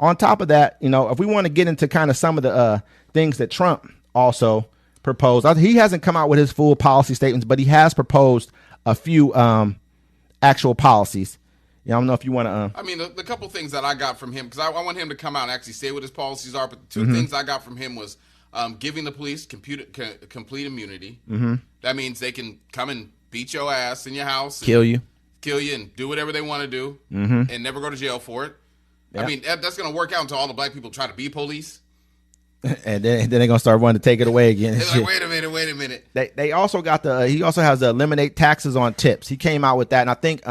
on top of that, if we want to get into kind of some of the things that Trump also proposed, he hasn't come out with his full policy statements, but he has proposed a few actual policies. I don't know if you want to. I mean, the couple things that I got from him, because I want him to come out and actually say what his policies are. But the two things I got from him was giving the police complete immunity. That means they can come and beat your ass in your house, kill you, and do whatever they want to do, and never go to jail for it. Yep. I mean, that's going to work out until all the black people try to be police. And then they're gonna start wanting to take it away again. They're like, wait a minute. They also got he also has the eliminate taxes on tips. He came out with that, and I think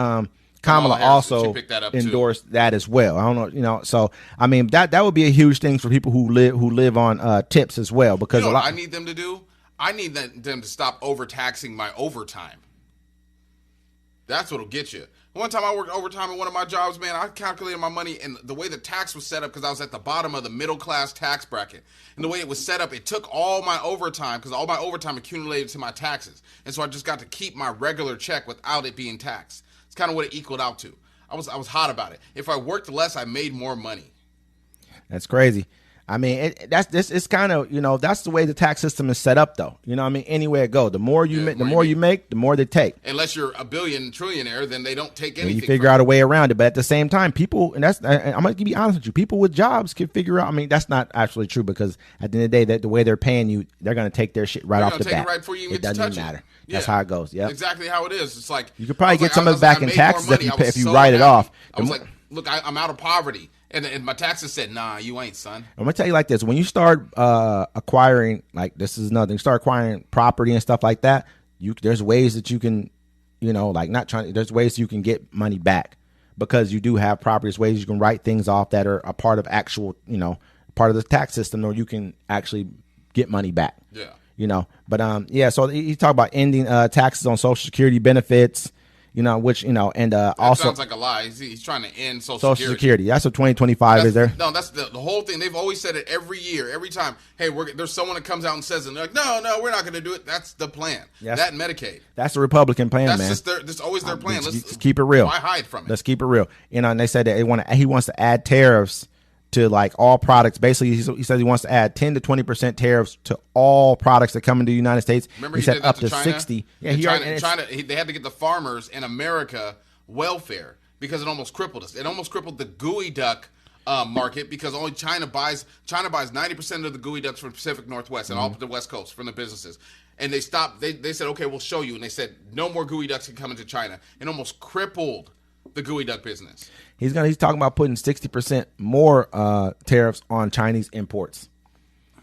Kamala also endorsed that as well. I don't know, So I mean that would be a huge thing for people who live on tips as well. Because what I need them to do, I need them to stop overtaxing my overtime. That's what'll get you. One time I worked overtime at one of my jobs, man. I calculated my money, and the way the tax was set up, because I was at the bottom of the middle class tax bracket, and the way it was set up, it took all my overtime, because all my overtime accumulated to my taxes, and so I just got to keep my regular check without it being taxed. It's kind of what it equaled out to. I was hot about it. If I worked less, I made more money. That's crazy. I mean, it's kind of, that's the way the tax system is set up, though. I mean, anywhere it go, the more you make, the more they take. Unless you're a trillionaire, then they don't take anything. You figure out a way around it, but at the same time, people, and I'm gonna be honest with you, people with jobs can figure out. I mean, that's not actually true, because at the end of the day, that the way they're paying you, they're gonna take their shit right off the bat. It doesn't even matter. Yeah. That's how it goes. Yeah, exactly how it is. It's like you could probably get some of it back in taxes if you write it off. I was like, look, I'm out of poverty. And my taxes said, nah, you ain't, son. I'm going to tell you like this. When you start acquiring, like this is another thing, start acquiring property and stuff like that, there's ways that you can, there's ways you can get money back, because you do have properties, ways you can write things off that are a part of actual, part of the tax system, or you can actually get money back. Yeah. But so he talked about ending taxes on Social Security benefits. Which, and also sounds like a lie. He's trying to end Social Security. That's what 2025 is there. No, that's the whole thing. They've always said it every year, every time. Hey, there's someone that comes out and says it, and they're like, no, we're not going to do it. That's the plan. Yes. That and Medicaid. That's the Republican plan, man. That's always their plan. Let's keep it real. Why hide from it? Let's keep it real. And they said that he wants to add tariffs to like all products. Basically, he says he wants to add 10 to 20% tariffs to all products that come into the United States. Remember, he said did that up to to China? 60. Yeah, they had to get the farmers in America welfare, because it almost crippled us. It almost crippled the gooey duck market, because only China buys 90% of the gooey ducks from the Pacific Northwest and all the West Coast from the businesses. And they stopped. They said, okay, we'll show you. And they said no more gooey ducks can come into China, and almost crippled the gooey duck business. He's talking about putting 60% more tariffs on Chinese imports.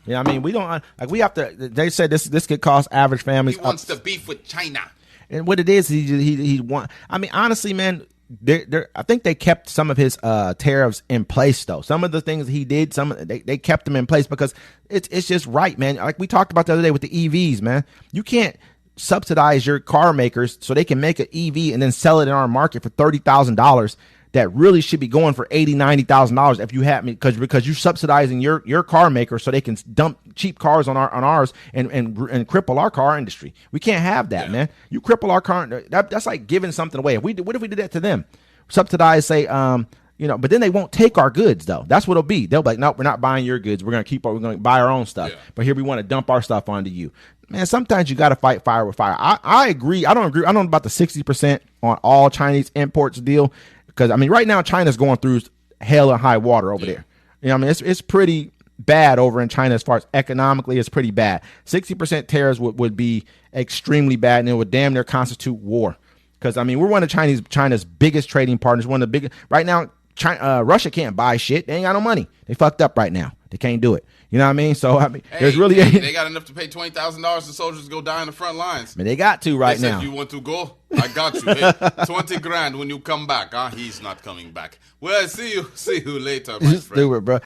I mean, we don't we have to. They said this could cost average families. He wants to beef with China, and what it is, he want. I mean, honestly, man, I think they kept some of his tariffs in place, though. Some of the things he did, they kept them in place because it's just right, man. Like we talked about the other day with the EVs, man. You can't subsidize your car makers so they can make an EV and then sell it in our market for $30,000. That really should be going for $80,000, $90,000 if you have me, because you're subsidizing your car maker so they can dump cheap cars on ours and cripple our car industry. We can't have that, man. You cripple our car. That's like giving something away. What if we did that to them? Subsidize, say, but then they won't take our goods though. That's what it'll be. They'll be like, nope, we're not buying your goods. We're gonna buy our own stuff. Yeah. But here we want to dump our stuff onto you. Man, sometimes you got to fight fire with fire. I agree. I don't agree. I don't know about the 60% on all Chinese imports deal. Because, I mean, right now, China's going through hell and high water over there. I mean, it's pretty bad over in China as far as economically. It's pretty bad. 60% tariffs would be extremely bad, and it would damn near constitute war. Because, I mean, we're one of China's biggest trading partners. One of the biggest. Right now, Russia can't buy shit. They ain't got no money. They fucked up right now. They can't do it. You know what I mean? So, I mean, there's really... they got enough to pay $20,000 to soldiers to go die in the front lines. I mean, they got to right now. You want to go? I got you. Hey, 20 grand when you come back. He's not coming back. Well, see you later, my friend. Stupid, bro.